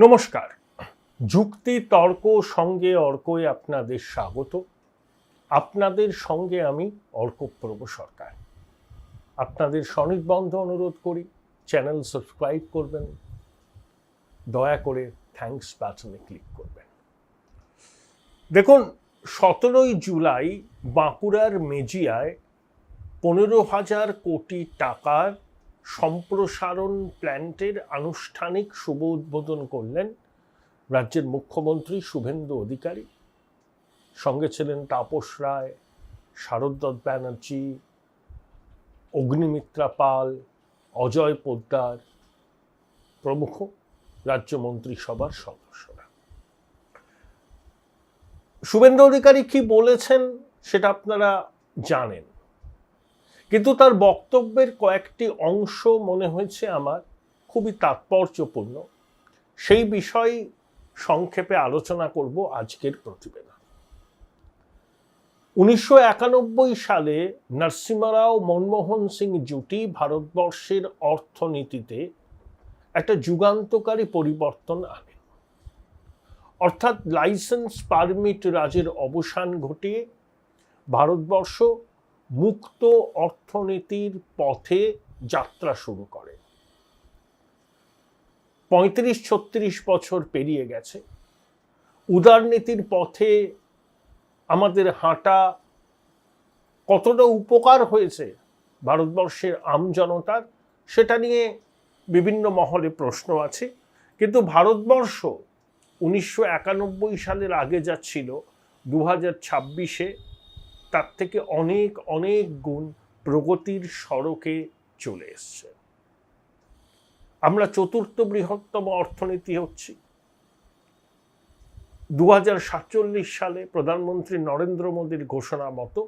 নমস্কার। যুক্তি তর্ক সঙ্গে অর্কয়ে আপনাদের স্বাগত। আপনাদের সঙ্গে আমি অর্কপ্রভ সরকার। আপনাদের সনির্বন্ধ অনুরোধ করি, চ্যানেল সাবস্ক্রাইব করবেন, দয়া করে থ্যাঙ্কস বাটনে ক্লিক করবেন। দেখুন, 17ই জুলাই বাঁকুড়ার মেজিয়ায় 15,000 কোটি টাকার সম্প্রসারণ প্ল্যান্টের আনুষ্ঠানিক শুভ উদ্বোধন করলেন রাজ্যের মুখ্যমন্ত্রী শুভেন্দু অধিকারী। সঙ্গে ছিলেন তাপস রায়, শারদ ব্যানার্জি, অগ্নিমিত্রা পাল, অজয় পোদ্দার প্রমুখ রাজ্য মন্ত্রিসভার সদস্যরা। শুভেন্দু অধিকারী কি বলেছেন সেটা আপনারা জানেন, কিন্তু তার বক্তব্যের কয়েকটি অংশ মনে হয়েছে আমার খুবই তাৎপর্যপূর্ণ। সেই বিষয় সংক্ষেপে আলোচনা করব আজকের প্রতিবেদন। 1991 সালে নরসিমহা রাও মনমোহন সিং জুটি ভারতবর্ষের অর্থনীতিতে একটা যুগান্তকারী পরিবর্তন আনে। অর্থাৎ লাইসেন্স পারমিট রাজের অবসান ঘটিয়ে ভারতবর্ষ মুক্ত অর্থনীতির পথে যাত্রা শুরু করে। 35-36 বছর পেরিয়ে গেছে। উদারনীতির পথে আমাদের হাঁটা কতটা উপকার হয়েছে ভারতবর্ষের আমজনতার, সেটা নিয়ে বিভিন্ন মহলে প্রশ্ন আছে। কিন্তু ভারতবর্ষ 1991 সালের আগে যা ছিল 2026-এ তার থেকে অনেক অনেক গুণ প্রগতির সড়কে চলে এসছে। আমরা চতুর্থ বৃহত্তম অর্থনীতি হচ্ছি। 2047 সালে প্রধানমন্ত্রী নরেন্দ্র মোদীর ঘোষণা মতো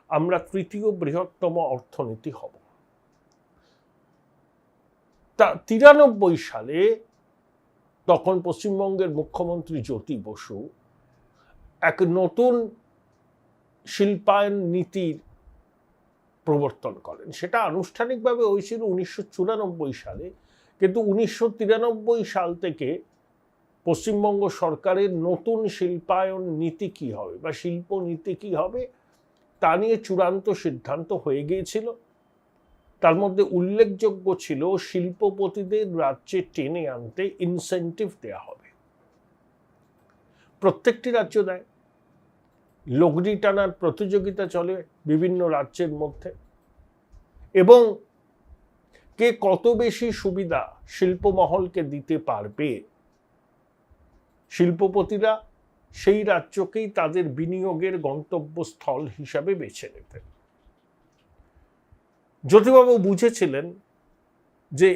আমরা তৃতীয় বৃহত্তম অর্থনীতি হব। 93 সালে তখন পশ্চিমবঙ্গের মুখ্যমন্ত্রী জ্যোতি বসু এক নতুন শিল্পায়ন নীতির প্রবর্তন করেন। সেটা আনুষ্ঠানিকভাবে হয়েছিল 1994 সালে, কিন্তু 1993 সাল থেকে পশ্চিমবঙ্গ সরকারের নতুন শিল্পায়ন নীতি কী হবে বা শিল্প নীতি কী হবে তা নিয়ে চূড়ান্ত সিদ্ধান্ত হয়ে গিয়েছিল। তার মধ্যে উল্লেখযোগ্য ছিল শিল্পপতিদের রাজ্যে টেনে আনতে ইনসেন্টিভ দেওয়া হবে। প্রত্যেকটি রাজ্য দেয়। লগ্নি টানার প্রতিযোগিতা চলে বিভিন্ন রাজ্যের মধ্যে, এবং কে কত বেশি সুবিধা শিল্পমহলকে দিতে পারবে শিল্পপতিরা সেই রাজ্যকেই তাদের বিনিয়োগের গন্তব্যস্থল হিসাবে বেছে নিতেন। জ্যোতিবাবু বুঝেছিলেন যে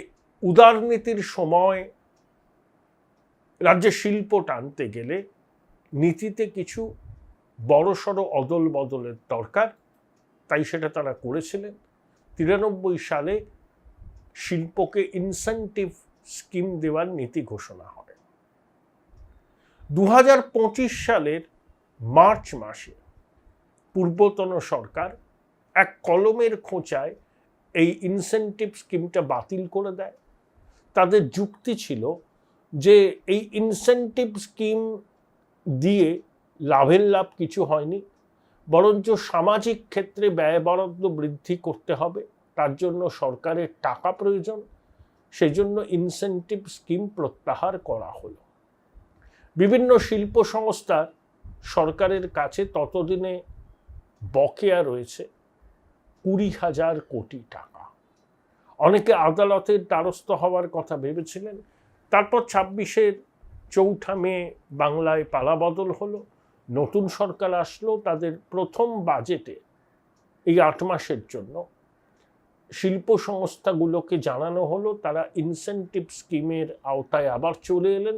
উদারনীতির সময় রাজ্যে শিল্প টানতে গেলে নীতিতে কিছু বড়সড় অদল বদলের দরকার, তাই সেটা তারা করেছিলেন। 93 সালে শিল্পকে ইনসেন্টিভ স্কিম দেওয়ার নীতি ঘোষণা হয়। 2025 সালের মার্চ মাসে পূর্বতন সরকার এক কলমের খোঁচায় এই ইনসেন্টিভ স্কিমটা বাতিল করে দেয়। তাদের যুক্তি ছিল যে এই ইনসেন্টিভ স্কিম দিয়ে লাভের লাভ কিছু হয়নি, বরঞ্চ সামাজিক ক্ষেত্রে ব্যয় বরাদ্দ বৃদ্ধি করতে হবে, তার জন্য সরকারের টাকা প্রয়োজন, সেই জন্য ইনসেন্টিভ স্কিম প্রত্যাহার করা হলো। বিভিন্ন শিল্প সংস্থার সরকারের কাছে ততদিনে বকেয়া রয়েছে 20,000 কোটি টাকা। অনেকে আদালতের দ্বারস্থ হওয়ার কথা ভেবেছিলেন। তারপর 26-এর 4 মে বাংলায় পালাবদল হলো, নতুন সরকার আসলো। তাদের প্রথম বাজেটে এই 8 মাসের জন্য শিল্প সংস্থাগুলোকে জানানো হলো তারা ইনসেন্টিভ স্কিমের আওতায় আবার চলে এলেন।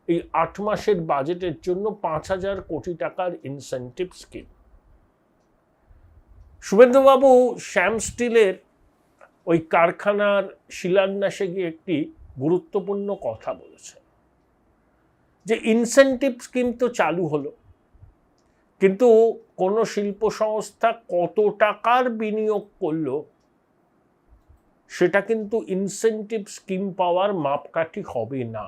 এই 8 মাসের বাজেটের জন্য 5,000 কোটি টাকার ইনসেন্টিভ স্কিম। শুভেন্দুবাবু শ্যাম স্টিলের ওই কারখানার শিলান্যাসে গিয়ে একটি গুরুত্বপূর্ণ কথা বলেছেন, যে ইনসেন্টিভ স্কিম তো চালু হলো, কিন্তু কোনো শিল্প সংস্থা কত টাকার বিনিয়োগ করলো সেটা কিন্তু ইনসেন্টিভ স্কিম পাওয়ার মাপকাঠি হবে না।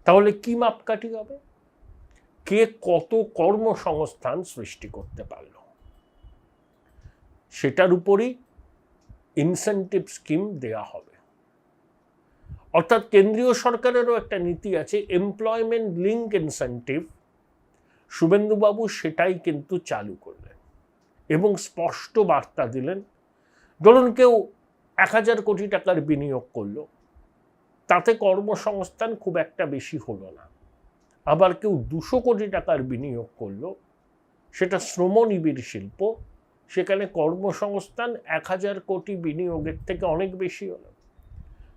তাহলে কি মাপকাঠি হবে? কে কত কর্মসংস্থান সৃষ্টি করতে পারল, সেটার উপরই ইনসেন্টিভ স্কিম দেয়া হবে। অর্থাৎ কেন্দ্রীয় সরকারেরও একটা নীতি আছে, এমপ্লয়মেন্ট লিঙ্ক ইনসেন্টিভ। শুভেন্দুবাবু সেটাই কিন্তু চালু করলেন এবং স্পষ্ট বার্তা দিলেন, ধরুন কেউ 1000 কোটি টাকার বিনিয়োগ করলো, তাতে কর্মসংস্থান খুব একটা বেশি হলো না। আবার কেউ 200 কোটি টাকার বিনিয়োগ করলো, সেটা শ্রমনিবিড় শিল্প, সেখানে কর্মসংস্থান 1000 কোটি বিনিয়োগের থেকে অনেক বেশি হলো।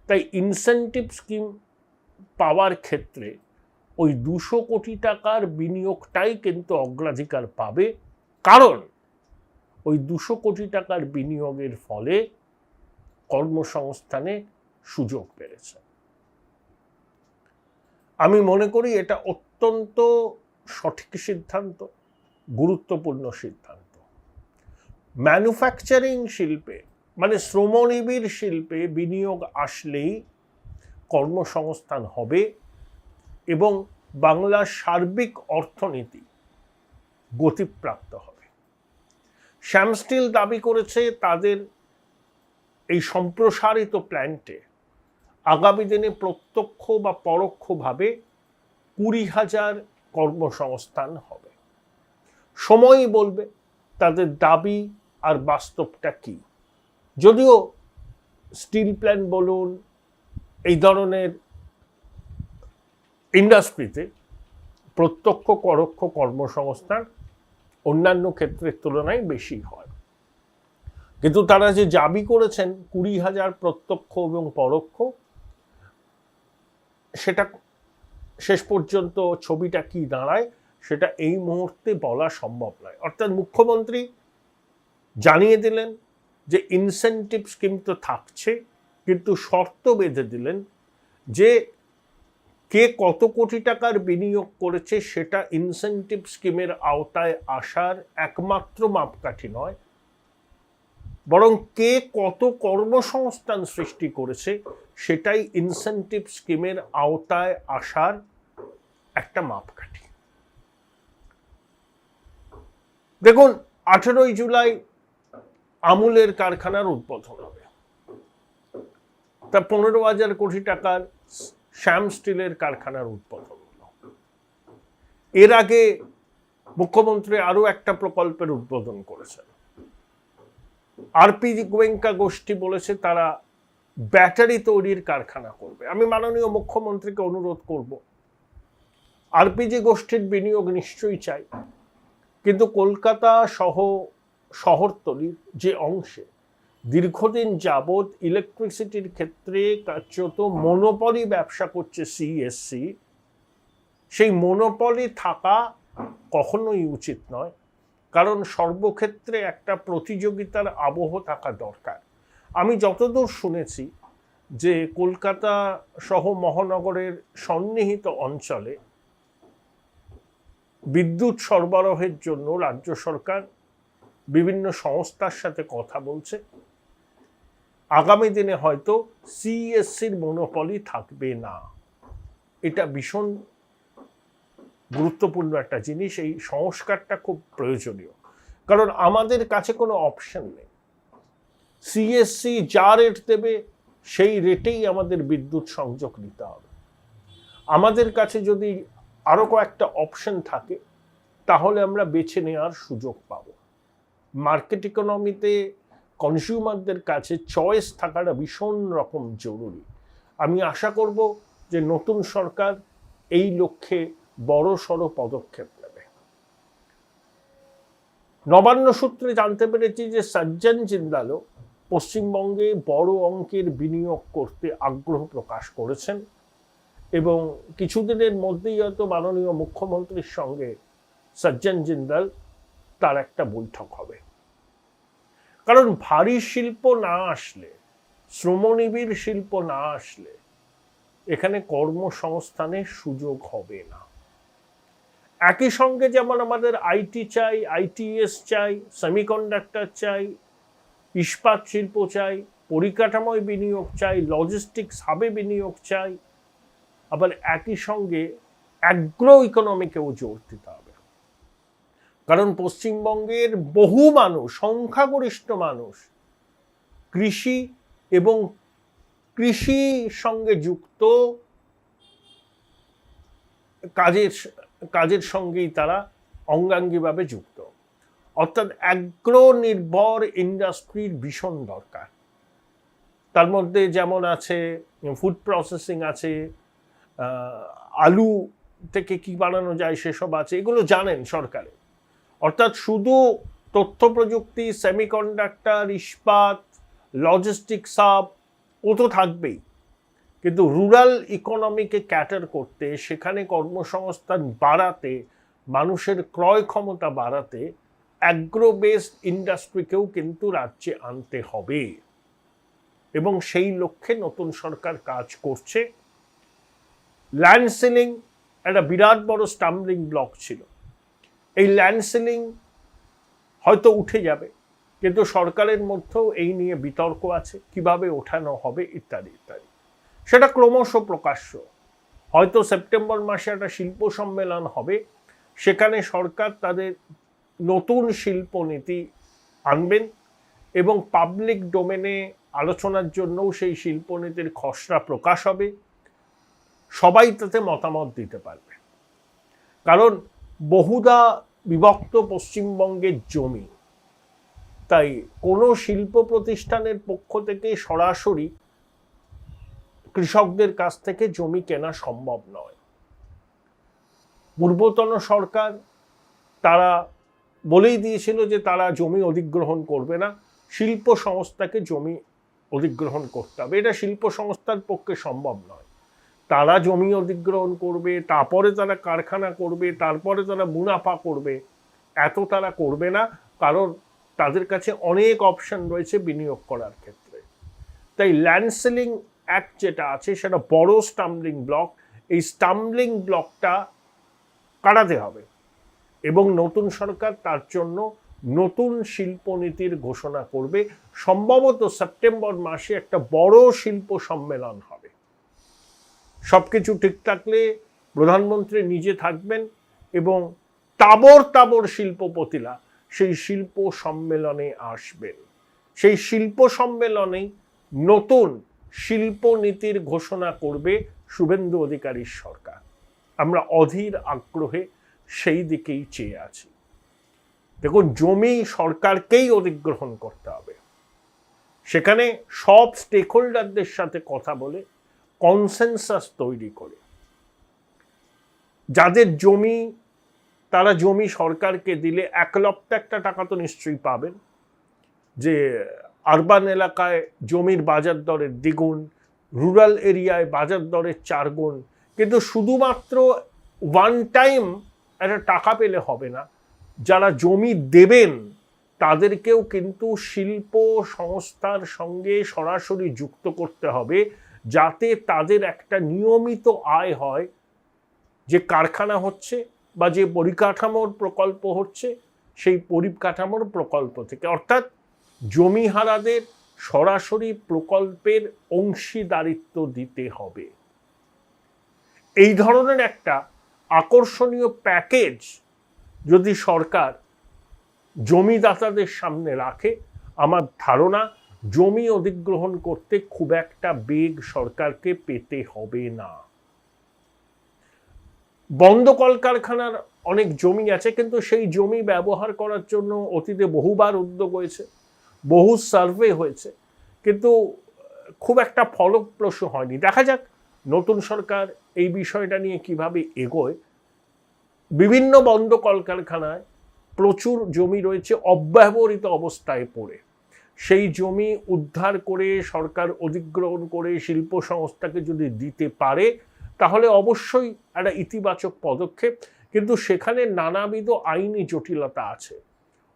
তাই ইনসেন্টিভ স্কিম পাওয়ার ক্ষেত্রে ওই 200 কোটি টাকার বিনিয়োগটাই কিন্তু অগ্রাধিকার পাবে, কারণ ওই 200 কোটি টাকার বিনিয়োগের ফলে কর্মসংস্থানে সুযোগ বেড়েছে। আমি মনে করি এটা অত্যন্ত সঠিক সিদ্ধান্ত, গুরুত্বপূর্ণ সিদ্ধান্ত। ম্যানুফ্যাকচারিং শিল্পে মানে শ্রমনিবিড় শিল্পে বিনিয়োগ আসলেই কর্মসংস্থান হবে এবং বাংলার সার্বিক অর্থনীতি গতিপ্রাপ্ত হবে। শ্যাম স্টিল দাবি করেছে তাদের এই সম্প্রসারিত প্ল্যান্টে আগামী দিনে প্রত্যক্ষ বা পরোক্ষভাবে 20,000 কর্মসংস্থান হবে। সময়ই বলবে তাদের দাবি আর বাস্তবটা কি। যদিও স্টিল প্ল্যান্ট বলুন, এই ধরনের ইন্ডাস্ট্রিতে প্রত্যক্ষ পরোক্ষ কর্মসংস্থান অন্যান্য ক্ষেত্রের তুলনায় বেশি হয়, কিন্তু তারা যে দাবি করেছেন 20,000 প্রত্যক্ষ এবং পরোক্ষ, সেটা শেষ পর্যন্ত ছবিটা কি দাঁড়ায় সেটা এই মুহূর্তে বলা সম্ভব নয়। অর্থাৎ মুখ্যমন্ত্রী জানিয়ে দিলেন যে ইনসেন্টিভ স্কিম তো থাকছে, কিন্তু শর্ত বেঁধে দিলেন যে কে কত কোটি টাকার বিনিয়োগ করেছে সেটা ইনসেন্টিভ স্কিমের আওতায় আসার একমাত্র মাপকাঠি নয়, বরং কে কত কর্মসংস্থান সৃষ্টি করেছে সেটাই ইনসেন্টিভ স্কিমের আওতায় আসার একটা মাপকাঠি। দেখুন, 18ই জুলাই আমুলের কারখানার উদ্বোধন হবে, তা 15,000 কোটি টাকার শ্যাম স্টিলের কারখানার উদ্বোধন হলো। এর আগে মুখ্যমন্ত্রী আরো একটা প্রকল্পের উদ্বোধন করেছেন। আরপি গোয়েঙ্কা গোষ্ঠী বলেছে তারা ব্যাটারি তৈরির কারখানা করবে। আমি মাননীয় মুখ্যমন্ত্রীকে অনুরোধ করব, আরপিজি গোষ্ঠীর বিনিয়োগ নিশ্চয়ই চাই, কিন্তু কলকাতা সহ শহরতলির যে অংশে দীর্ঘদিন যাবৎ ইলেকট্রিসিটির ক্ষেত্রে কার্যত মনোপলি ব্যবসা করছে সিএসসি, সেই মনোপলি থাকা কখনোই উচিত নয়, কারণ সর্বক্ষেত্রে একটা প্রতিযোগিতার আবহ থাকা দরকার। আমি যতদূর শুনেছি যে কলকাতা সহ মহানগরের সন্নিহিত অঞ্চলে বিদ্যুৎ সরবরাহের জন্য রাজ্য সরকার বিভিন্ন সংস্থার সাথে কথা বলছে। আগামী দিনে হয়তো সিএসসির মনোপলি থাকবে না। এটা ভীষণ গুরুত্বপূর্ণ একটা জিনিস, এই সংস্কারটা খুব প্রয়োজনীয়, কারণ আমাদের কাছে কোনো অপশন নেই। সিএসসি যা রেট দেবে সেই রেটেই আমাদের বিদ্যুৎ সংযোগ নিতে হবে। আমাদের কাছে যদি আরো কয়েকটা অপশন থাকে তাহলে আমরা বেছে নেওয়ার সুযোগ পাব। মার্কেট ইকোনমিতে কনজিউমারদের কাছে চয়েস থাকাটা ভীষণ রকম জরুরি। আমি আশা করব যে নতুন সরকার এই লক্ষ্যে বড় সড়ো পদক্ষেপ নেবে। নবান্ন সূত্রে জানতে পেরেছি যে সজ্জন জিন্দালও পশ্চিমবঙ্গে বড় অঙ্কের বিনিয়োগ করতে আগ্রহ প্রকাশ করেছেন এবং কিছুদিনের মধ্যেই হয়তো মাননীয় মুখ্যমন্ত্রীর সঙ্গে সজ্জন জিন্দাল তার একটা বৈঠক হবে। কারণ ভারী শিল্প না আসলে, শ্রমনিবিড় শিল্প না আসলে এখানে কর্মসংস্থানের সুযোগ হবে না। একই সঙ্গে যেমন আমাদের আইটি চাই, আইটিএস চাই, সেমিকন্ডাক্টর চাই, ইস্পাত শিল্প চাই, পরিকাঠামোয় বিনিয়োগ চাই, লজিস্টিক্স হাবে বিনিয়োগ চাই, আবার একই সঙ্গে অ্যাগ্রো ইকোনমিকেও জোর দিতে হবে। কারণ পশ্চিমবঙ্গের বহু মানুষ, সংখ্যাগরিষ্ঠ মানুষ কৃষি এবং কৃষির সঙ্গে যুক্ত কাজের সঙ্গেই তারা অঙ্গাঙ্গিভাবে যুক্ত। অর্থাৎ অ্যাগ্রো নির্ভর ইন্ডাস্ট্রির ভীষণ দরকার। তার মধ্যে যেমন আছে ফুড প্রসেসিং আছে, আলু থেকে কি বানানো যায় সেসব আছে, এগুলো জানেন সরকারে। অর্থাৎ শুধু তথ্য প্রযুক্তি, সেমিকন্ডাক্টর, ইস্পাত, লজিস্টিক্স সাব ও তো থাকবেই, কিন্তু রুরাল ইকোনমিকে ক্যাটার করতে, সেখানে কর্মসংস্থান বাড়াতে, মানুষের ক্রয় ক্ষমতা বাড়াতে অ্যাগ্রো বেসড ইন্ডাস্ট্রিকেও কিন্তু রাজ্যে আনতে হবে এবং সেই লক্ষ্যে নতুন সরকার কাজ করছে। ল্যান্ড সিলিং একটা বিরাট বড় স্টাম্বলিং ব্লক ছিল। এই ল্যান্ড সিলিং হয়তো উঠে যাবে, কিন্তু সরকারের মধ্যেও এই নিয়ে বিতর্ক আছে, কিভাবে ওঠানো হবে ইত্যাদি ইত্যাদি। সেটা ক্রমশ প্রকাশ্য। হয়তো সেপ্টেম্বর মাসে একটা শিল্প সম্মেলন হবে, সেখানে সরকার তাদের নতুন শিল্পনীতি আনবেন এবং পাবলিক ডোমেনে আলোচনার জন্যও সেই শিল্পনীতির খসড়া প্রকাশ হবে। সবাই তাতে মতামত দিতে পারবে। কারণ বহুদা বিভক্ত পশ্চিমবঙ্গের জমি, তাই কোনো শিল্প প্রতিষ্ঠানের পক্ষ থেকে সরাসরি কৃষকদের কাছ থেকে জমি কেনা সম্ভব নয়। পূর্বতন সরকার তারা বলেই দিয়েছিল যে তারা জমি অধিগ্রহণ করবে না, শিল্প সংস্থাকে জমি অধিগ্রহণ করতে হবে। এটা শিল্প সংস্থার পক্ষে সম্ভব নয়। তারা জমি অধিগ্রহণ করবে, তারপরে তারা কারখানা করবে, তারপরে তারা মুনাফা করবে, এত তারা করবে না, কারণ তাদের কাছে অনেক অপশন রয়েছে বিনিয়োগ করার ক্ষেত্রে। তাই ল্যান্ড সিলিং অ্যাক্ট যেটা আছে সেটা বড় স্টাম্বলিং ব্লক। এই স্টাম্বলিং ব্লকটা কাটাতে হবে এবং নতুন সরকার তার জন্য নতুন শিল্পনীতির ঘোষণা করবে। সম্ভবত সেপ্টেম্বর মাসে একটা বড় শিল্প সম্মেলন হবে। সবকিছু ঠিক থাকলে প্রধানমন্ত্রী নিজে থাকবেন এবং তাবর তাবর শিল্পপতিরা সেই শিল্প সম্মেলনে আসবেন। সেই শিল্প সম্মেলনেই নতুন শিল্পনীতির ঘোষণা করবে শুভেন্দু অধিকারীর সরকার। আমরা অধীর আগ্রহে সেই দিকেই চেয়ে আছি। দেখুন, জমি সরকারকেই অধিগ্রহণ করতে হবে। সেখানে সব স্টেক হোল্ডারদের সাথে কথা বলে কনসেনসাস তৈরি করে, যাদের জমি, তারা জমি সরকারকে দিলে 1 লক্ষ একটা টাকা তো নিশ্চয়ই পাবেন, যে আরবান এলাকায় জমির বাজার দরের দ্বিগুণ, রুরাল এরিয়ায় বাজার দরের 4 গুণ। কিন্তু শুধুমাত্র ওয়ান টাইম একটা টাকা পেলে হবে না, যারা জমি দেবেন তাদেরকেও কিন্তু শিল্প সংস্থার সঙ্গে সরাসরি যুক্ত করতে হবে, যাতে তাদের একটা নিয়মিত আয় হয়, যে কারখানা হচ্ছে বা যে পরিকাঠামোর প্রকল্প হচ্ছে সেই পরিকাঠামোর প্রকল্প থেকে। অর্থাৎ জমিহারাদের সরাসরি প্রকল্পের অংশীদারিত্ব দিতে হবে। এই ধরনের একটা আকর্ষণীয় প্যাকেজ যদি সরকার জমিদাতাদের সামনে রাখে, আমার ধারণা জমি অধিগ্রহণ করতে খুব একটা বেগ সরকারকে পেতে হবে না। বন্ধ কলকারখানার অনেক জমি আছে, কিন্তু সেই জমি ব্যবহার করার জন্য অতীতে বহুবার উদ্যোগ হয়েছে, বহু সার্ভে হয়েছে, কিন্তু খুব একটা ফলপ্রসূ হয়নি। দেখা যাক নতুন সরকার এই বিষয়টা নিয়ে কিভাবে এগোয়। বিভিন্ন বন্ধ কলকারখানায় প্রচুর জমি রয়েছে অব্যবহৃত অবস্থায় পড়ে। সেই জমি উদ্ধার করে সরকার অধিগ্রহণ করে শিল্প সংস্থাকে যদি দিতে পারে তাহলে অবশ্যই একটা ইতিবাচক পদক্ষেপ। কিন্তু সেখানে নানাবিধ আইনি জটিলতা আছে।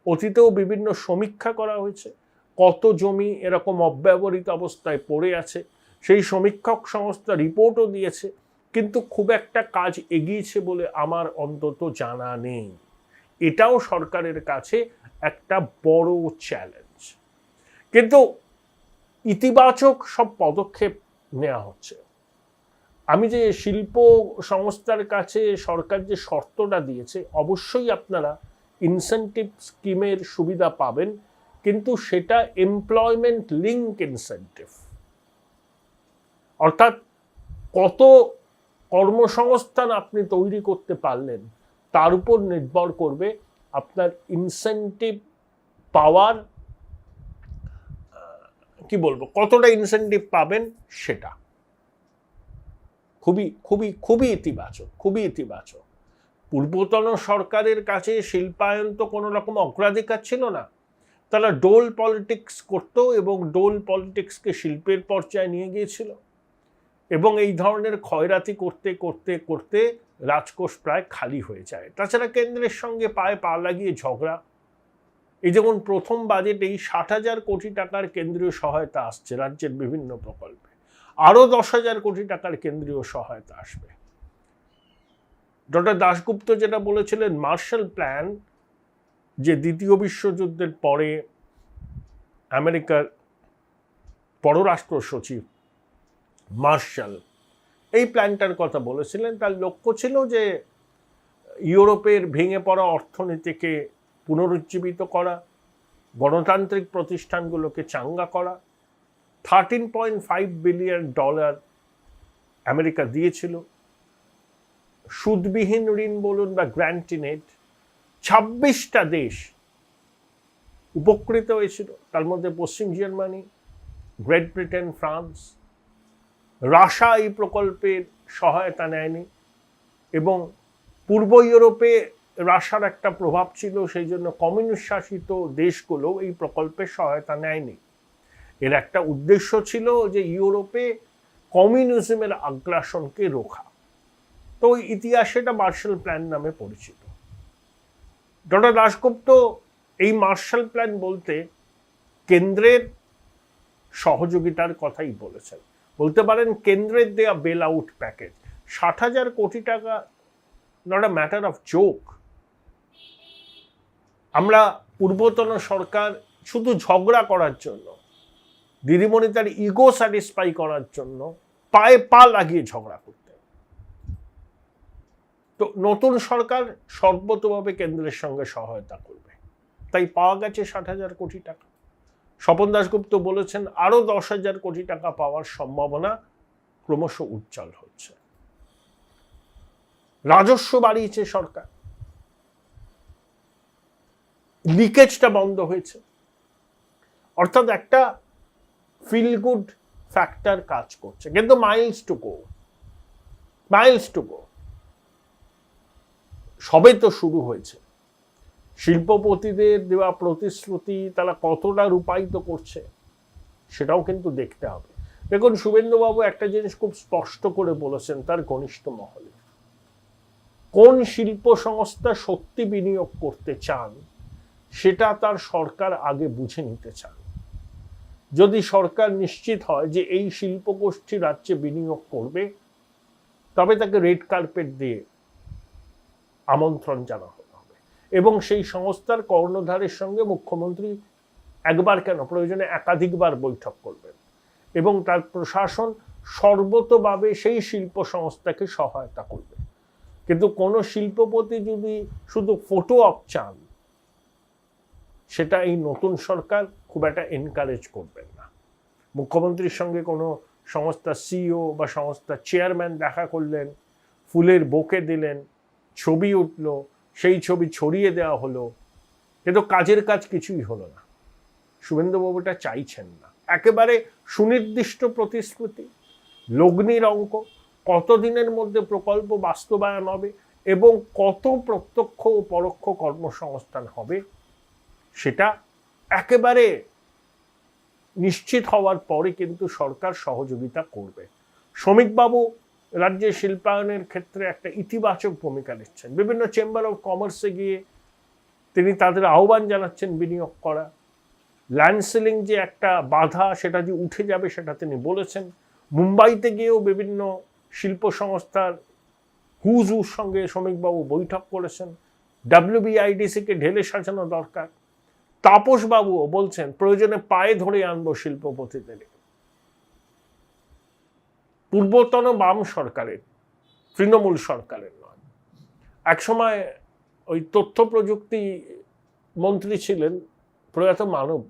অতীতেও বিভিন্ন সমীক্ষা করা হয়েছে, কত জমি এরকম অব্যবহৃত অবস্থায় পড়ে আছে, সেই সমীক্ষক সংস্থা রিপোর্টও দিয়েছে, কিন্তু খুব একটা কাজ এগিয়েছে বলে আমার অন্তত জানা নেই। এটাও সরকারের কাছে একটা বড় চ্যালেঞ্জ। কিন্তু ইতিবাচক সব পদক্ষেপ নেওয়া হচ্ছে। আমি যে শিল্প সংস্থার কাছে সরকার যে শর্তটা দিয়েছে, অবশ্যই আপনারা ইনসেন্টিভ স্কিমের সুবিধা পাবেন, কিন্তু সেটা এমপ্লয়মেন্ট লিঙ্ক ইনসেন্টিভ, অর্থাৎ কত কর্মসংস্থান আপনি তৈরি করতে পারলেন তার উপর নির্ভর করবে আপনার ইনসেন্টিভ পাওয়ার, কি বলবো, কতটা ইনসেন্টিভ পাবেন সেটা। খুবই খুবই খুবই ইতিবাচক, খুবই ইতিবাচক। পূর্বতন সরকারের কাছে শিল্পায়ন তো কোনো রকম অগ্রাধিকার ছিল না, তারা ডোল পলিটিক্স করত এবং ডোল পলিটিক্সকে শিল্পের পর্যায়ে নিয়ে গিয়েছিল, এবং এই ধরনের ক্ষয়রাতি করতে করতে করতে রাজকোষ প্রায় খালি হয়ে যায়। তাছাড়া কেন্দ্রের সঙ্গে পায়ে পা লাগিয়ে ঝগড়া। এই যেমন প্রথম বাজেটেই 60,000 কোটি টাকার কেন্দ্রীয় সহায়তা আসছে রাজ্যের বিভিন্ন প্রকল্পে, আরও 10,000 কোটি টাকার কেন্দ্রীয় সহায়তা আসবে। ডক্টর দাশগুপ্ত যেটা বলেছিলেন, মার্শাল প্ল্যান, যে দ্বিতীয় বিশ্বযুদ্ধের পরে আমেরিকার পররাষ্ট্র সচিব মার্শাল এই প্ল্যানটার কথা বলেছিলেন, তার লক্ষ্য ছিল যে ইউরোপের ভেঙে পড়া অর্থনীতিকে পুনরুজ্জীবিত করা, গণতান্ত্রিক প্রতিষ্ঠানগুলোকে চাঙ্গা করা। $13.5 বিলিয়ন আমেরিকা দিয়েছিল। সুদবিহীন ঋণ বলুন বা গ্র্যান্টিনেট, 26টা দেশ উপকৃত হয়েছিল, তার মধ্যে পশ্চিম Germany, great Britain, France. Russia এই প্রকল্পের সহায়তা নেয়নি, এবং পূর্ব ইউরোপে রাশিয়ার একটা প্রভাব ছিল, সেই জন্য কমিউনিস্ট শাসিত দেশগুলো এই প্রকল্পের সহায়তা নেয়নি। এর একটা উদ্দেশ্য ছিল যে ইউরোপে কমিউনিজমের আগ্রাসনকে রোখা। তো ওই ইতিহাসে এটা মার্শাল প্ল্যান নামে পরিচিত। ডক্টর দাশগুপ্ত এই মার্শাল প্ল্যান বলতে কেন্দ্রের সহযোগিতার কথাই বলেছেন। বলতে পারেন কেন্দ্রের দেয়া বেল আউট প্যাকেজ। 60,000 কোটি টাকা not a matter of joke. আমরা পূর্বতন সরকার শুধু ঝগড়া করার জন্য, দিদিমণি তার ইগো স্যাটিসফাই করার জন্য পায়ে পা লাগিয়ে ঝগড়া করতেন। তো নতুন সরকার সর্বতভাবে কেন্দ্রের সঙ্গে সহায়তা করবে, তাই পাওয়া গেছে 60,000 কোটি টাকা। স্বপন দাশগুপ্ত বলেছেন আরো 10,000 কোটি টাকা পাওয়ার সম্ভাবনা ক্রমশ উজ্জ্বল হচ্ছে। রাজস্ব বাড়িয়েছে সরকার, লিকেজটা বন্ধ হয়েছে, অর্থাৎ একটা ফিল গুড ফ্যাক্টর কাজ করছে। কিন্তু মাইলস টু গো। সবে তো শুরু হয়েছে। শিল্পপতিদের দেওয়া প্রতিশ্রুতি তারা কতটা রূপায়িত করছে সেটাও কিন্তু দেখতে হবে। দেখুন, শুভেন্দুবাবু একটা জিনিস খুব স্পষ্ট করে বলেছেন তার ঘনিষ্ঠ মহলে, কোন শিল্প সংস্থা সত্যি বিনিয়োগ করতে চান সেটা তার সরকার আগে বুঝে নিতে চান। যদি সরকার নিশ্চিত হয় যে এই শিল্পগোষ্ঠী রাজ্যে বিনিয়োগ করবে, তবে তাকে রেড কার্পেট দিয়ে আমন্ত্রণ জানানো হবে, এবং সেই সংস্থার কর্ণধারের সঙ্গে মুখ্যমন্ত্রী একবার কেন প্রয়োজনে একাধিকবার বৈঠক করবেন, এবং তার প্রশাসন সর্বতোভাবে সেই শিল্প সংস্থাকে সহায়তা করবে। কিন্তু কোনো শিল্পপতি যদি শুধু ফটো অপ চান, সেটা এই নতুন সরকার খুব একটা এনকারেজ করবেন না। মুখ্যমন্ত্রীর সঙ্গে কোনো সংস্থার সিইও বা সংস্থার চেয়ারম্যান দেখা করলেন, ফুলের বোকে দিলেন, ছবি উঠল, সেই ছবি ছড়িয়ে দেওয়া হলো, কিন্তু কাজের কাজ কিছুই হলো না। শুভেন্দুবাবুটা চাইছেন না। একেবারে সুনির্দিষ্ট প্রতিশ্রুতি, লগ্নির অঙ্ক, কতদিনের মধ্যে প্রকল্প বাস্তবায়ন হবে এবং কত প্রত্যক্ষ ও পরোক্ষ কর্মসংস্থান হবে, সেটা একেবারে নিশ্চিত হওয়ার পরে কিন্তু সরকার সহযোগিতা করবে। শ্রমিকবাবু রাজ্যের শিল্পায়নের ক্ষেত্রে একটা ইতিবাচক ভূমিকা নিচ্ছেন। বিভিন্ন চেম্বার অফ কমার্সে গিয়ে তিনি তাদের আহ্বান জানাচ্ছেন বিনিয়োগ করা। ল্যান্ড সিলিং যে একটা বাধা, সেটা যে উঠে যাবে সেটা তিনি বলেছেন। মুম্বাইতে গিয়েও বিভিন্ন শিল্প সংস্থার হুজুর সঙ্গে শ্রমিকবাবু বৈঠক করেছেন। WBIDC-কে ঢেলে সাজানো দরকার। তাপসবাবুও বলছেন প্রয়োজনে পায়ে ধরে আনবো শিল্পপতিদের। পূর্বতন বাম সরকারের, তৃণমূল সরকারের নয়। একসময় ওই তথ্য প্রযুক্তি মন্ত্রী ছিলেন প্রয়াত মানব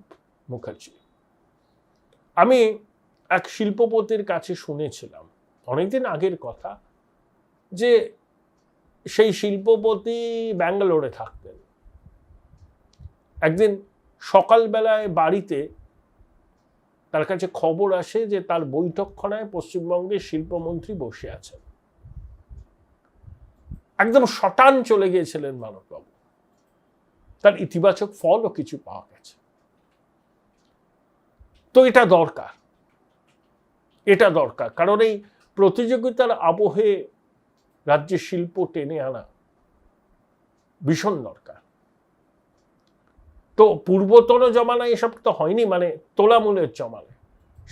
মুখার্জি। আমি এক শিল্পপতির কাছে শুনেছিলাম, অনেকদিন আগের কথা, যে সেই শিল্পপতি ব্যাঙ্গালোরে থাকতেন। একদিন সকালবেলায় বাড়িতে তার কাছে খবর আসে যে তার বৈঠকখানায় পশ্চিমবঙ্গের শিল্পমন্ত্রী বসে আছেন। একদম শটান চলে গিয়েছিলেন মানববাবু। তার ইতিবাচক ফলও কিছু পাওয়া গেছে। তো এটা দরকার, এটা দরকার, কারণ এই প্রতিযোগিতার আবহে রাজ্যের শিল্প টেনে আনা ভীষণ দরকার। তো পূর্বতন জমানায় এসব তো হয়নি, মানে তোলামূলের জমানায়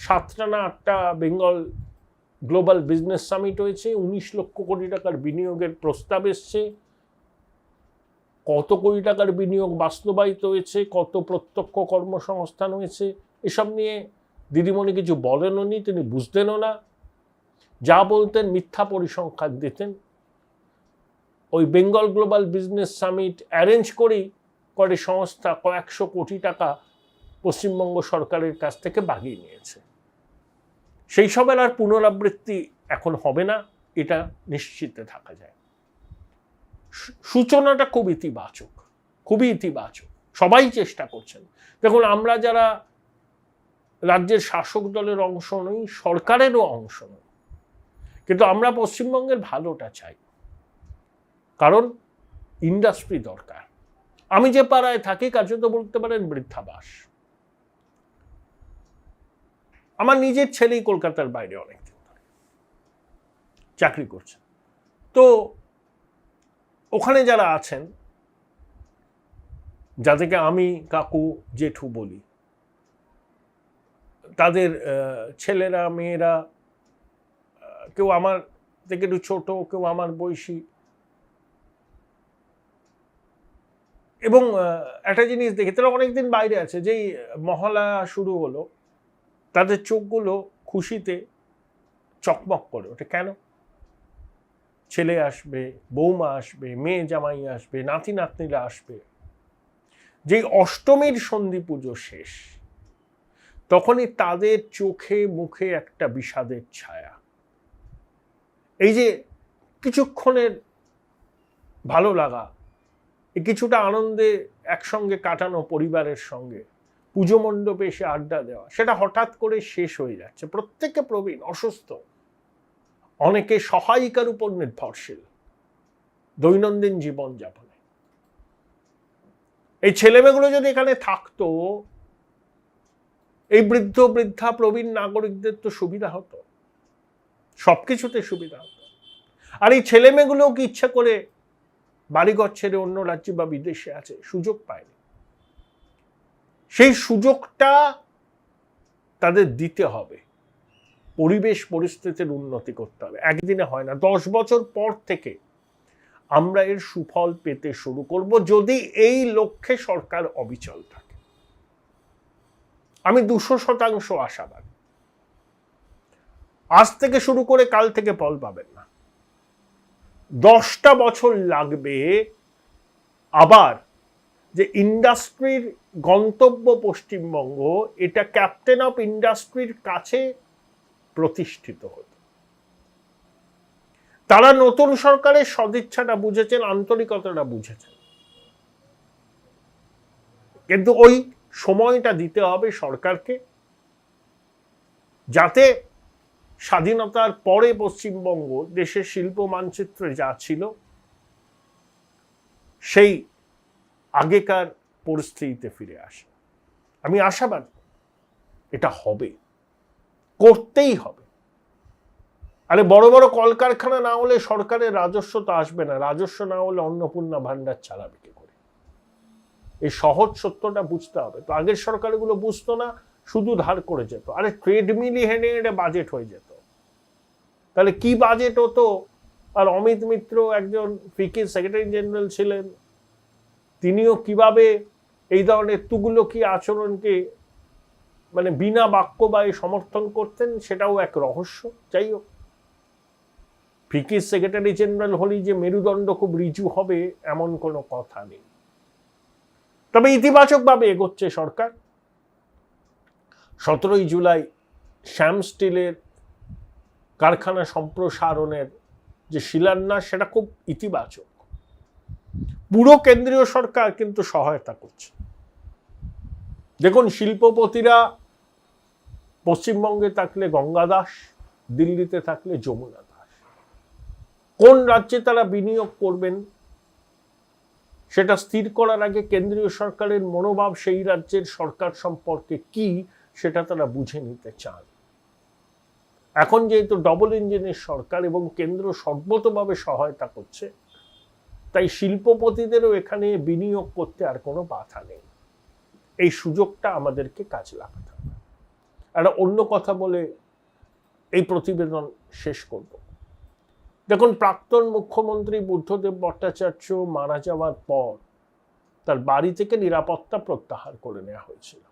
7টা না 8টা বেঙ্গল গ্লোবাল বিজনেস সামিট হয়েছে, 19 লক্ষ কোটি টাকার বিনিয়োগের প্রস্তাব এসছে, কত কোটি টাকার বিনিয়োগ বাস্তবায়িত হয়েছে, কত প্রত্যক্ষ কর্মসংস্থান হয়েছে, এসব নিয়ে দিদিমণি কিছু বলেনও নি, তিনি বুঝতেনও না। যা বলতেন মিথ্যা পরিসংখ্যান দিতেন। ওই Bengal global business summit arrange করেই করে সংস্থা কয়েকশো কোটি টাকা পশ্চিমবঙ্গ সরকারের কাছ থেকে বাগিয়ে নিয়েছে। সেই সবের আর পুনরাবৃত্তি এখন হবে না, এটা নিশ্চিতে থাকা যায়। সূচনাটা খুব ইতিবাচক, খুবই ইতিবাচক। সবাই চেষ্টা করছেন। দেখুন, আমরা যারা রাজ্যের শাসক দলের অংশ নই, সরকারেরও অংশ নই, কিন্তু আমরা পশ্চিমবঙ্গের ভালোটা চাই, কারণ ইন্ডাস্ট্রি দরকার। আমি যে পাড়ায় থাকি, কার্যত বলতে পারেন বৃদ্ধাবাস। আমার নিজের ছেলেই কলকাতার বাইরে অনেকদিন ধরে চাকরি করছে। তো ওখানে যারা আছেন, যাদেরকে আমি কাকু জেঠু বলি, তাদের ছেলেরা মেয়েরা, কেউ আমার থেকে একটু ছোট, কেউ আমার বয়সী। এবং একটা জিনিস দেখি, তারা অনেকদিন বাইরে আছে, যেই মহালয়া শুরু হলো তাদের চোখগুলো খুশিতে চকমক করে ওঠে। কেন? ছেলে আসবে, বৌমা আসবে, মেয়ে জামাই আসবে, নাতি নাতনিরা আসবে। যেই অষ্টমীর সন্ধি পুজো শেষ, তখনই তাদের চোখে মুখে একটা বিষাদের ছায়া। এই যে কিছুক্ষণের ভালো লাগা, এই কিছুটা আনন্দে একসঙ্গে কাটানো পরিবারের সঙ্গে, পুজো মণ্ডপে এসে আড্ডা দেওয়া, সেটা হঠাৎ করে শেষ হয়ে যাচ্ছে। প্রত্যেকে প্রবীণ, অসুস্থ, অনেকে সহায়িকার উপর নির্ভরশীল দৈনন্দিন জীবনযাপনে। এই ছেলেমেয়েগুলো যদি এখানে থাকতো, এই বৃদ্ধ বৃদ্ধা প্রবীণ নাগরিকদের তো সুবিধা হতো, সবকিছুতে সুবিধা হতো। আর এই ছেলেমেয়েগুলো কি ইচ্ছা করে বাড়িঘর ছেড়ে অন্য রাজ্যে বা বিদেশে আছে? সুযোগ পায়নি। সেই সুযোগটা তাদের দিতে হবে, পরিবেশ পরিস্থিতির উন্নতি করতে হবে। একদিনে হয় না, 10 বছর পর থেকে আমরা এর সুফল পেতে শুরু করব, যদি এই লক্ষ্যে সরকার অবিচল থাকে। আমি 200% আশাবাদী। আজ থেকে শুরু করে কাল থেকে ফল পাবেন না, 10টা বছর লাগবে। আবার যে ইন্ডাস্ট্রির গন্তব্য পশ্চিমবঙ্গ, এটা ক্যাপ্টেন অফ ইন্ডাস্ট্রির কাছে প্রতিষ্ঠিত হতো। তারা নতুন সরকারের সদিচ্ছাটা বুঝেছেন, আন্তরিকতাটা বুঝেছেন, কিন্তু ওই সময়টা দিতে হবে সরকারকে, যাতে স্বাধীনতার পরে পশ্চিমবঙ্গ দেশের শিল্প মানচিত্রে যা ছিল সেই আগেকার পরিস্থিতিতে ফিরে আসে। আমি আশাবাদী এটা হবে, করতেই হবে। আরে বড় বড় কলকারখানা না হলে সরকারের রাজস্ব তো আসবে না, রাজস্ব না হলে অন্নপূর্ণা ভান্ডার চালাবে কি করে? এই সহজ সত্যটা বুঝতে হবে। তো আগের সরকারগুলো বুঝতো না, শুধু ধার করে যেত। আরে ট্রেডমিলই হেঁটে হেঁটে বাজেট হয়ে যেত। তাহলে কি বাজেট হতো? আর অমিত মিত্র একজন ফিকি সেক্রেটারি জেনারেল ছিলেন, তিনিও কিভাবে এই ধরনের তুগুলকি আচরণকে মানে বিনা বাক্য বা সমর্থন করতেন, সেটাও এক রহস্য। যাই হোক, ফিকির সেক্রেটারি জেনারেল হলেই যে মেরুদণ্ড খুব রিজু হবে এমন কোনো কথা নেই। তবে ইতিবাচকভাবে এগোচ্ছে সরকার। 17ই জুলাই শ্যাম স্টিলের কারখানা সম্প্রসারণের যে শিলান্যাস সেটা খুব ইতিবাচক। পুরো কেন্দ্রীয় সরকার কিন্তু সহায়তা করছে। দেখুন, শিল্পপতিরা পশ্চিমবঙ্গে থাকলে গঙ্গা দাস, দিল্লিতে থাকলে যমুনা দাস। কোন রাজ্যে তারা বিনিয়োগ করবেন সেটা স্থির করার আগে কেন্দ্রীয় সরকারের মনোভাব সেই রাজ্যের সরকার সম্পর্কে কি সেটা তারা বুঝে নিতে চান। এখন যেহেতু ডবল ইঞ্জিনের সরকার এবং কেন্দ্র সর্বতভাবে সহায়তা করছে, তাই শিল্পপতিদেরও এখানে বিনিয়োগ করতে আর কোনো বাধা নেই। এই সুযোগটা আমাদেরকে কাজে লাগাতে হবে। একটা অন্য কথা বলে এই প্রতিবেদন শেষ করব। দেখুন, প্রাক্তন মুখ্যমন্ত্রী বুদ্ধদেব ভট্টাচার্য মারা যাওয়ার পর তার বাড়ি থেকে নিরাপত্তা প্রত্যাহার করে নেওয়া হয়েছিল।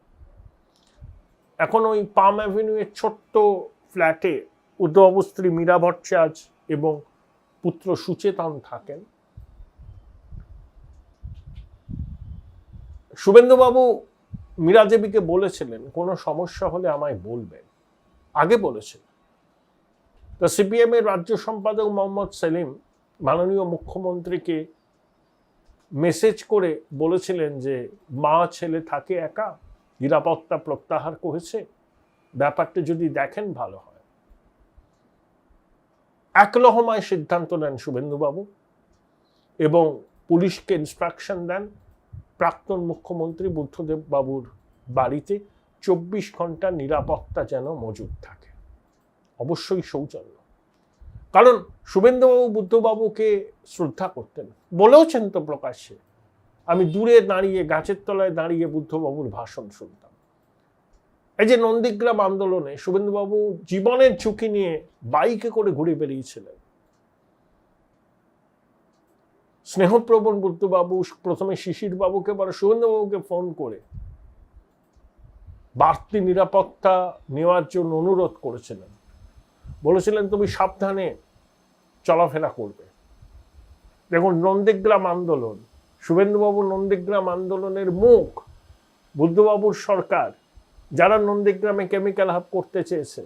এখন ওই পাম অ্যাভিনিউয়ের ছোট্ট ফ্ল্যাটে উদ্ধববাবুর স্ত্রী মীরা ভট্টাচার্য এবং পুত্র সুচেতন থাকেন। শুভেন্দুবাবু মীরা দেবীকে বলেছিলেন কোনো সমস্যা হলে আমায় বলবেন, আগে বলেছিলেন। তো সিপিএম এর রাজ্য সম্পাদক মোহাম্মদ সেলিম মাননীয় মুখ্যমন্ত্রীকে মেসেজ করে বলেছিলেন যে মা ছেলে থাকে একা, নিরাপত্তা প্রত্যাহার করেছে, ব্যাপারটা যদি দেখেন ভালো হয়। একলহমায় সিদ্ধান্ত নেন শুভেন্দুবাবু এবং পুলিশকে ইনস্ট্রাকশন দেন প্রাক্তন মুখ্যমন্ত্রী বুদ্ধদেব বাবুর বাড়িতে 24 ঘন্টা নিরাপত্তা যেন মজুদ থাকে। অবশ্যই সৌজন্য, কারণ শুভেন্দুবাবু বুদ্ধবাবুকে শ্রদ্ধা করতেন, বলেওছেন তো প্রকাশ্যে। আমি দূরে দাঁড়িয়ে গাছের তলায় দাঁড়িয়ে বুদ্ধবাবুর ভাষণ শুনতাম। এই যে নন্দীগ্রাম আন্দোলনে শুভেন্দুবাবু জীবনের ঝুঁকি নিয়ে বাইকে করে ঘুরে বেরিয়েছিলেন। স্নেহপ্রবণ বুদ্ধবাবু প্রথমে শিশির বাবুকে বা শুভেন্দুবাবুকে ফোন করে বাড়তি নিরাপত্তা নেওয়ার জন্য অনুরোধ করেছিলেন, বলেছিলেন তুমি সাবধানে চলাফেরা করবে। দেখুন, নন্দীগ্রাম আন্দোলন, শুভেন্দুবাবু নন্দীগ্রাম আন্দোলনের মুখ, বুদ্ধবাবুর সরকার যারা নন্দীগ্রামে কেমিক্যাল হাব করতে চেয়েছে,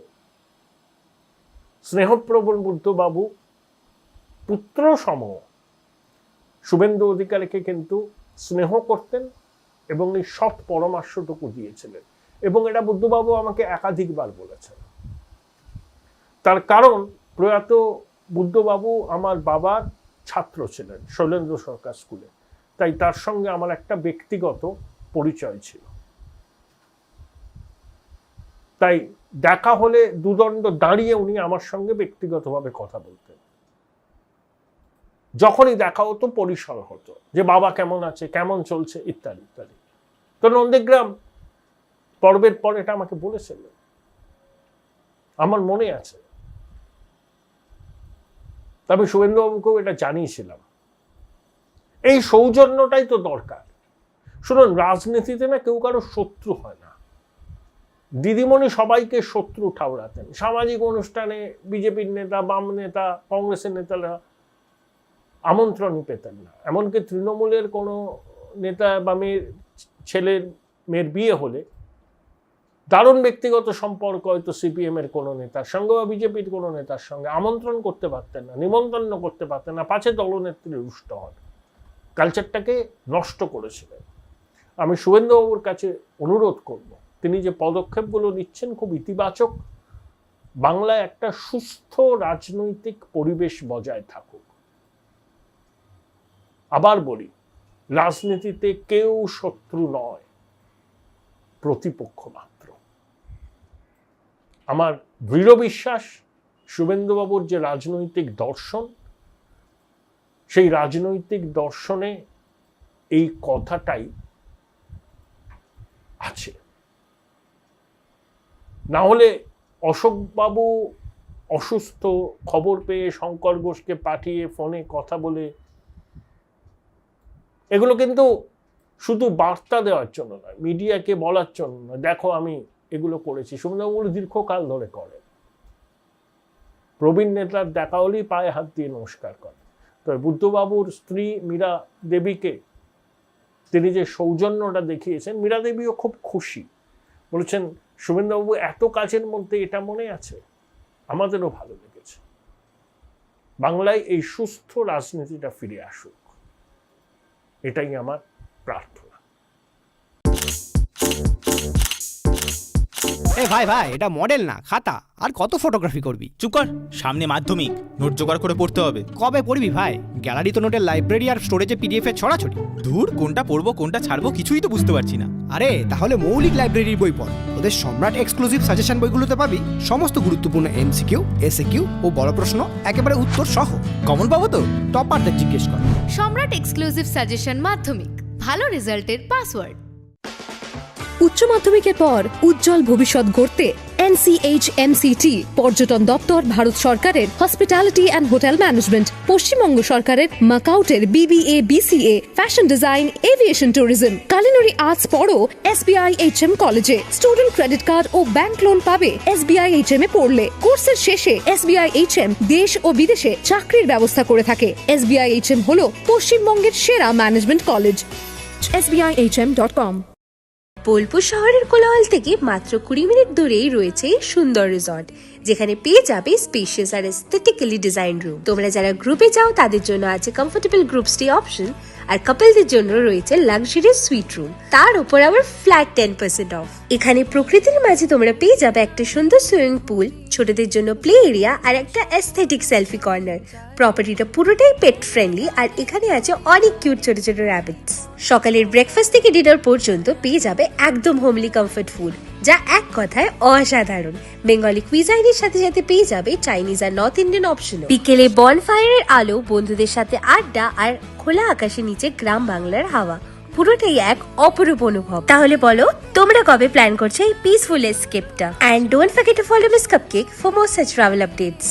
স্নেহপ্রবণ বুদ্ধবাবু পুত্র সম শুভেন্দু অধিকারীকে কিন্তু স্নেহ করতেন এবং এই সৎ পরামর্শটুকু দিয়েছিলেন। এবং এটা বুদ্ধবাবু আমাকে একাধিকবার বলেছেন। তার কারণ, প্রয়াত বুদ্ধবাবু আমার বাবার ছাত্র ছিলেন শৈলেন্দ্র সরকার স্কুলে, তাই তার সঙ্গে আমার একটা ব্যক্তিগত পরিচয় ছিল। তাই দেখা হলে দুদণ্ড দাঁড়িয়ে উনি আমার সঙ্গে ব্যক্তিগতভাবে কথা বলতেন। যখনই দেখা হতো পরিসর হতো যে বাবা কেমন আছে, কেমন চলছে, ইত্যাদি ইত্যাদি। তো নন্দীগ্রাম পর্বের পর এটা আমাকে বলেছিলেন, আমার মনে আছে। তবে শুভেন্দুবাবুকেও এটা জানিয়েছিলাম। এই সৌজন্যটাই তো দরকার। শুনুন, রাজনীতিতে না কেউ কারো শত্রু হয় না। দিদিমণি সবাইকে শত্রু ঠাউরাতেন। সামাজিক অনুষ্ঠানে বিজেপির নেতা, বাম নেতা, কংগ্রেসের নেতারা আমন্ত্রণই পেতেন না। এমনকি তৃণমূলের কোনো নেতা বা মেয়ের বিয়ে হলে দারুণ ব্যক্তিগত সম্পর্ক হয়তো সিপিএম এর কোনো নেতার সঙ্গে বা বিজেপির কোনো নেতার সঙ্গে, আমন্ত্রণ করতে পারতেন না, নিমন্ত্রণ করতে পারতেন না, পাছে দলনেত্রী রুষ্ট হন। কালচারটাকে নষ্ট করেছিলেন। আমি শুভেন্দুবাবুর কাছে অনুরোধ করব, তিনি যে পদক্ষেপগুলো নিচ্ছেন খুব ইতিবাচক। বাংলায় একটা সুস্থ রাজনৈতিক পরিবেশ বজায় থাকুক। আবার বলি, রাজনীতিতে কেউ শত্রু নয়, প্রতিপক্ষ মাত্র। আমার দৃঢ় বিশ্বাস শুভেন্দুবাবুর যে রাজনৈতিক দর্শন, সেই রাজনৈতিক দর্শনে এই কথাটাই আছে। না হলে অশোকবাবু অসুস্থ খবর পেয়ে শঙ্কর ঘোষকে পাঠিয়ে ফোনে কথা বলে, এগুলো কিন্তু শুধু বার্তা দেওয়ার জন্য নয়, মিডিয়াকে বলার জন্য নয়, দেখো আমি এগুলো করেছি। শুভেন্দুবাবু দীর্ঘকাল ধরে করেন। প্রবীণ নেতার দেখা হলেই পায়ে হাত দিয়ে নমস্কার করে। তবে বুদ্ধবাবুর স্ত্রী মীরা দেবীকে তিনি যে সৌজন্যটা দেখিয়েছেন, মীরা দেবীও খুব খুশি, বলেছেন শুভেন্দুবাবু এত কাজের মধ্যে এটা মনে আছে, আমাদেরও ভালো লেগেছে। বাংলায় এই সুস্থ রাজনীতিটা ফিরে আসুক, এটাই আমার প্রার্থনা। ভাই ভাই, এটা মডেল না খাতা, আর কত ফটোগ্রাফি করবি? চুপ কর, সামনে মাধ্যমিক, নোট জোগাড় করে পড়তে হবে। কবে পড়বি ভাই? গ্যালারি তো নোটের লাইব্রেরি আর স্টোরেজে পিডিএফ এর ছড়াছড়ি। ধুর, কোনটা পড়বো কোনটা ছাড়বো কিছুই তো বুঝতে পারছি না। আরে তাহলে মৌলিক লাইব্রেরির বই পড়। ওদের সম্রাট এক্সক্লুসিভ সাজেশন বইগুলোতে পাবি সমস্ত গুরুত্বপূর্ণ এমসিকিউ, এসএকিউ ও বড় প্রশ্ন একেবারে উত্তর সহ। কমন পাবো তো? টপারদের জিজ্ঞেস কর। সম্রাট এক্সক্লুসিভ সাজেশন মাধ্যমিক, ভালো রেজাল্টের পাসওয়ার্ড। উচ্চ মাধ্যমিকের পর উজ্জ্বল ভবিষ্যৎ গড়তে NCHMCT পর্যটন দপ্তর, ভারত সরকারের hospitality and hotel management, Paschimbanga সরকারের মাকাউটের BBA BCA, fashion design, aviation tourism, culinary arts পড়ো SBI HM কলেজে। স্টুডেন্ট ক্রেডিট কার্ড ও ব্যাংক লোন পাবে SBI HM এ পড়লে। কোর্সের শেষে SBI HM দেশ ও বিদেশে চাকরির ব্যবস্থা করে থাকে। SBI HM হলো পশ্চিমবঙ্গের সেরা ম্যানেজমেন্ট কলেজ। SBIHM.com। বোলপুর শহরের কোলাহল থেকে মাত্র 20 মিনিট দূরেই রয়েছে সুন্দর রিসর্ট, যেখানে পেয়ে যাবে স্পেশিয়াস আর এস্থেটিক্যালি ডিজাইন রুম। তোমরা যারা গ্রুপে যাও তাদের জন্য আছে কমফোর্টেবল গ্রুপ স্টে অপশন, আর কাপলদের জন্য রয়েছে লাক্সারিয়াস সুইট রুম, তার উপর আবার ফ্ল্যাট 10% অফ। এখানে প্রকৃতির মাঝে তোমরা পেয়ে যাবে একটা সুন্দর সুইমিং পুল, ছোটদের জন্য প্লে এরিয়া আর একটা এস্থেটিক সেলফি কর্নার। প্রপার্টিটা পুরোটাই পেট ফ্রেন্ডলি, আর এখানে আছে অনেক কিউট ছোট ছোট র্যাবিটস। সকালের ব্রেকফাস্ট থেকে ডিনার পর্যন্ত পেয়ে যাবে একদম হোমলি কমফর্ট ফুড, যা এক কথায় অসাধারণ। বেঙ্গলি কুইজাইনের সাথে সাথে পেয়ে যাবে চাইনিজ আর নর্থ ইন্ডিয়ান অপশন। বিকেলে বনফায়ারের আলো, বন্ধুদের সাথে আড্ডা আর খোলা আকাশের নিচে গ্রাম বাংলার হাওয়া, পুরোটাই এক অপরূপ অনুভব। তাহলে বলো তোমরা কবে প্ল্যান করছো এই পিসফুল এসকেপটা? And don't forget to follow miss cupcake for more such travel updates.